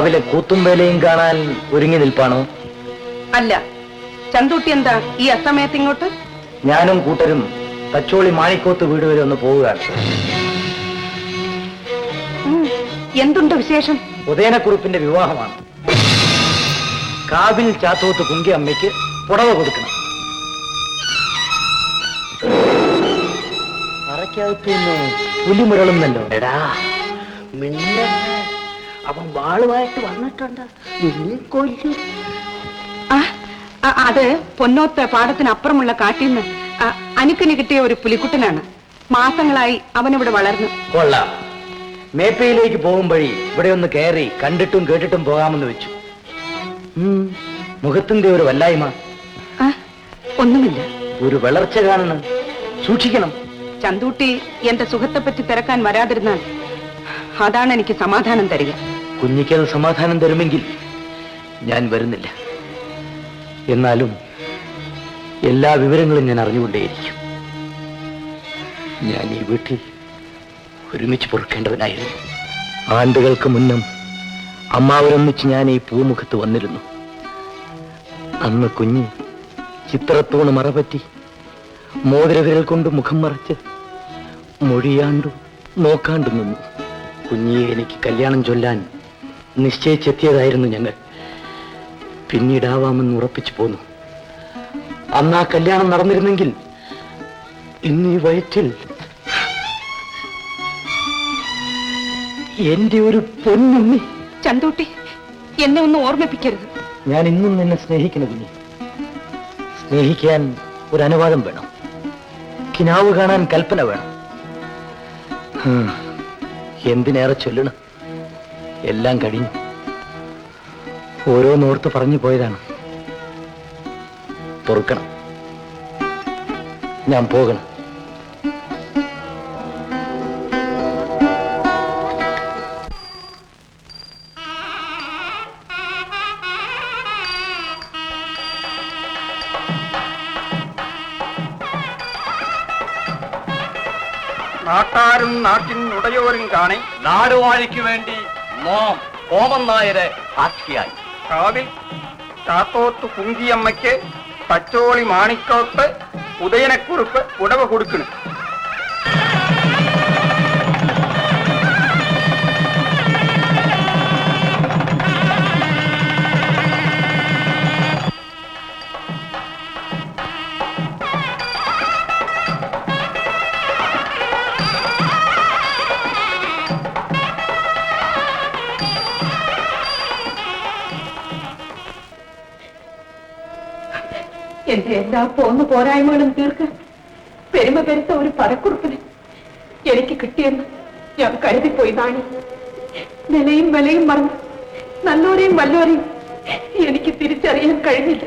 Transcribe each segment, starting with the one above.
രാവിലെ കൂത്തും വേലയും കാണാൻ ഒരുങ്ങി നിൽപ്പാണോ? അല്ല. ചന്തൂട്ടി എന്താ ഈ അസമയത്ത് ഇങ്ങോട്ട്? ഞാനും കൂട്ടരും തച്ചോളി മാണിക്കോത്ത് വീട് വരെ ഒന്ന് പോവുകയാണ്. എന്തുണ്ട് വിശേഷം? ഉദയനക്കുറുപ്പിന്റെ വിവാഹമാണ്. കാവിൽ ചാത്തോത്ത് കുങ്കി അമ്മയ്ക്ക് പുടവ കൊടുക്കണം. അറയ്ക്കകത്തുനിന്ന് പുലിമുരളുന്നല്ലോ. എടാ മിണ്ട, അവൻ വാളുമായിട്ട് വന്നിട്ടുണ്ട്. അത് പൊന്നോത്ത് പാടത്തിനപ്പുറമുള്ള കാട്ടിൽ നിന്ന് അനുക്കിന് കിട്ടിയ ഒരു പുലിക്കുട്ടനാണ്. മാസങ്ങളായി അവനിവിടെ വളർന്നു. കൊള്ളാം. മേപ്പയിലേക്ക് പോകും വഴി ഇവിടെ ഒന്ന് കയറി കണ്ടിട്ടും കേട്ടിട്ടും പോകാമെന്ന് വെച്ചു. മുഖത്തിന്റെ ഒരു വല്ലായ്മ. ഒന്നുമില്ല. ഒരു വളർച്ച കാണണം, സൂക്ഷിക്കണം. ചന്തൂട്ടി എന്റെ സുഖത്തെപ്പറ്റി തിരക്കാൻ വരാതിരുന്നാൽ അതാണ് എനിക്ക് സമാധാനം തരിക. കുഞ്ഞിക്കത് സമാധാനം തരുമെങ്കിൽ ഞാൻ വരുന്നില്ല. എന്നാലും എല്ലാ വിവരങ്ങളും ഞാൻ അറിഞ്ഞുകൊണ്ടേയിരിക്കും. ഞാൻ ഈ വീട്ടിൽ ഒരുമിച്ച് പൊറുക്കേണ്ടവനായിരുന്നു. ആണ്ടുകൾക്ക് മുന്നും അമ്മാവരൊന്നിച്ച് ഞാൻ ഈ പൂമുഖത്ത് വന്നിരുന്നു. അന്ന് കുഞ്ഞ് ചിത്രത്തൂണ് മറപറ്റി മോതിരവിരൽ കൊണ്ട് മുഖം മറച്ച് മൊഴിയാണ്ടും നോക്കാണ്ടും നിന്നു. കുഞ്ഞിയെ എനിക്ക് കല്യാണം ചൊല്ലാൻ നിശ്ചയിച്ചെത്തിയതായിരുന്നു ഞങ്ങൾ. പിന്നീടാവാമെന്ന് ഉറപ്പിച്ചു പോന്നു. അന്ന് ആ കല്യാണം നടന്നിരുന്നെങ്കിൽ ഇന്ന് ഈ വയറ്റിൽ എന്റെ ഒരു പൊന്നുണ്ണി. ചന്തൂട്ടി, എന്നെ ഒന്ന് ഓർമ്മിപ്പിക്കരുത്. ഞാൻ ഇന്നും നിന്നെ സ്നേഹിക്കുന്നു കുഞ്ഞി. സ്നേഹിക്കാൻ ഒരു അനുവാദം വേണം, കിനാവ് കാണാൻ കൽപ്പന വേണം. എന്തിനേറെ ചൊല്ലണം. എല്ലാം കഴിഞ്ഞു. ഓരോന്നോർത്ത് പറഞ്ഞു പോയതാണ്. പൊറുക്കണം. ഞാൻ പോകണം. നാട്ടാരും നാട്ടിനുടയോരും കാണി നാടുവാഴിക്ക് വേണ്ടി മോം കോമൻ നായരെ സാക്ഷിയായി. കാവിൽ ചാത്തോത്ത് കുങ്കിയമ്മയ്ക്ക് തച്ചോളി മാണിക്കോത്ത് ഉദയനക്കുറുപ്പ് ഉടവ കൊടുക്കണം. എന്റെ എല്ലാ പോന്ന പോരായ്മകളും തീർക്കാൻ പെരുമ പെരുത്ത ഒരു പടക്കുറുപ്പിന് എനിക്ക് കിട്ടിയെന്ന് ഞാൻ കരുതിപ്പോയി. നാണി നിലയും വിലയും മറന്ന് നല്ലോരെയും വല്ലോരെയും എനിക്ക് തിരിച്ചറിയാൻ കഴിഞ്ഞില്ല.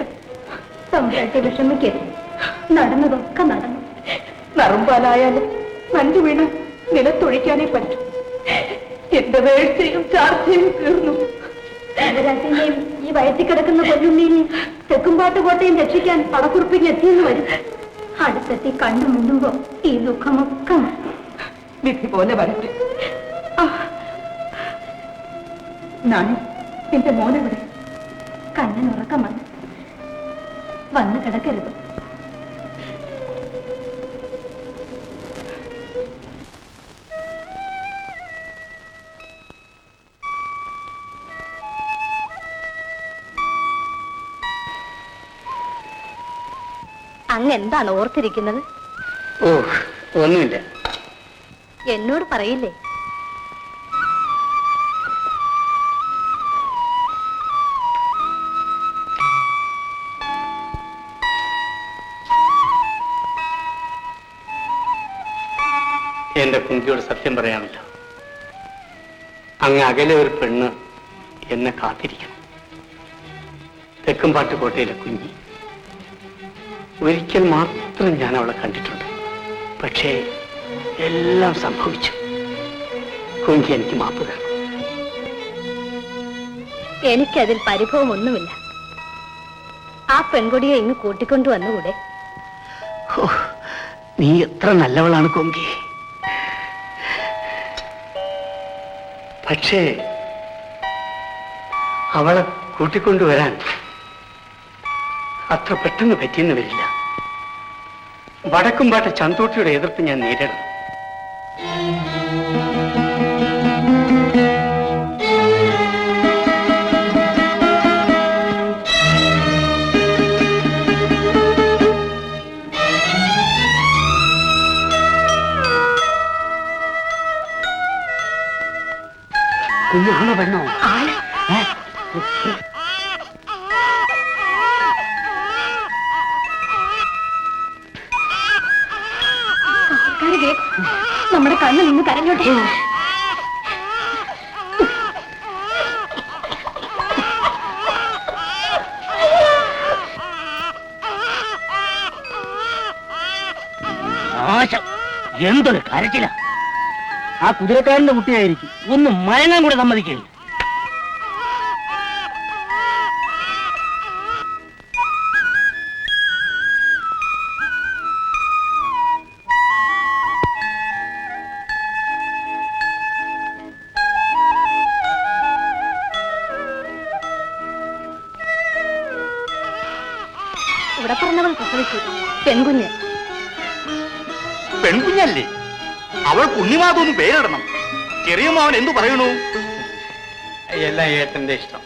സമ്പ്രാട്ട് വിഷമിക്കരുത്. നടന്നതൊക്കെ നടന്നു. നറുമ്പാലായാലും നഞ്ചു വീണ് നിലത്തൊഴിക്കാനേ പറ്റും. എന്റെ വേഴ്ചയും ചാർച്ചയും തീർന്നു. ശിവരാജനെയും ഈ വയറ്റിൽ കിടക്കുന്ന കൊല്ലുണ്ണീനെയും തെക്കുംപാട്ട് കോട്ടയും രക്ഷിക്കാൻ പടക്കുറിപ്പിക്ക് എത്തിയെന്ന് വരും. അടുത്തെത്തി കണ്ടു മുണ്ടുമ്പോ ഈ ദുഃഖമൊക്കെ വിധി പോലെ വരട്ടെ. നാണി, എന്റെ മോനെവിടെ? കണ്ണൻ ഉറക്കം വന്ന് കിടക്കരുത്. അങ്ങ് എന്താണ് ഓർത്തിരിക്കുന്നത്? ഓ, ഒന്നുമില്ല. എന്നോട് പറയില്ലേ? എന്റെ കുങ്കിയോട് സത്യം പറയാമല്ലോ. അങ്ങ് അകലെ ഒരു പെണ്ണ് എന്നെ കാത്തിരിക്കണം. തെക്കുംപാട്ട് കോട്ടയിലെ കുഞ്ഞി. ഒരിക്കൽ മാത്രം ഞാൻ അവളെ കണ്ടിട്ടുണ്ട്. പക്ഷേ എല്ലാം സംഭവിച്ചു. കുങ്കി എനിക്ക് മാപ്പ് തരണം. എനിക്കതിൽ പരിഭവമൊന്നുമില്ല. ആ പെൺകുടിയെ ഇങ്ങ് കൂട്ടിക്കൊണ്ടു വന്നുകൂടെ? നീ എത്ര നല്ലവളാണ് കുങ്കി. പക്ഷേ അവളെ കൂട്ടിക്കൊണ്ടുവരാൻ അത്ര പെട്ടെന്ന് പറ്റിയെന്ന് വരില്ല. വടക്കുംപാട്ട ചന്തൂട്ടിയുടെ എതിർപ്പ് ഞാൻ നേരിടണം. കുഞ്ഞാണോ പെണ്ണോ? നമ്മുടെ കണ്ണ് നിന്ന് കരഞ്ഞോട്ടെ. എന്തൊരു കരച്ചില്ല. ആ കുതിരക്കാരന്റെ കുട്ടിയായിരിക്കും. ഒന്ന് മയങ്ങാൻ കൂടെ സമ്മതിക്കില്ല. ഇവിടെ പറഞ്ഞവൾ പ്രസവിച്ചു പെൺകുഞ്ഞ്. പെൺകുഞ്ഞല്ലേ? അവൾ പുണ്യമാതൊന്ന് പേരിടണം. ചെറിയ മാവൻ എന്തു പറയണു? എല്ലാം ഏട്ടന്റെ ഇഷ്ടം.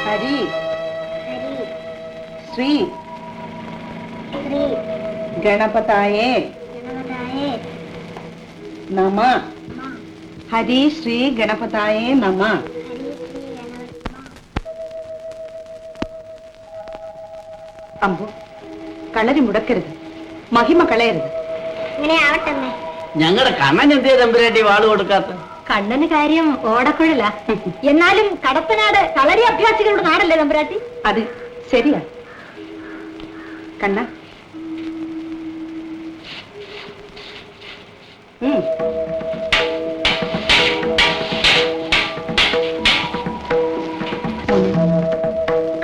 ഹരി ശ്രീ ഗണപതായേ നമ. ഹരി ശ്രീ ഗണപതായേ നമ. അമ്പു, കളരി മുടക്കരുത്, മഹിമ കളയരുത്. ഇങ്ങനെ ആവട്ടെ. ഞങ്ങളുടെ കണ്ണൻ എന്തേ തമ്പുരാട്ടി വാള് കൊടുക്കാത്ത? കണ്ണന് കാര്യം ഓടക്കുഴല. എന്നാലും കടപ്പനാട് കളരി അഭ്യാസികളുടെ നാടല്ലേ തമ്പുരാട്ടി? അത് ശരിയാ കണ്ണ.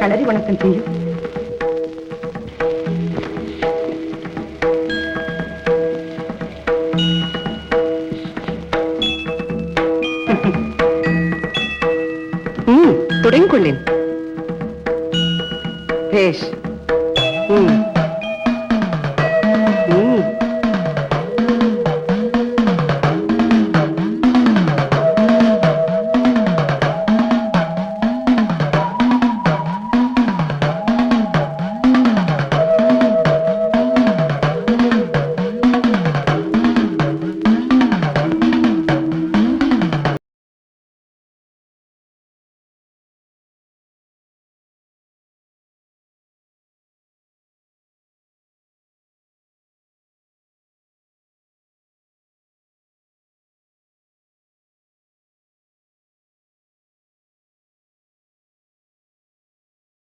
കളരി വണക്കം ചെയ്യൂ. തുടങ്ങിക്കൊള്ളേൻ. ഭേഷ്.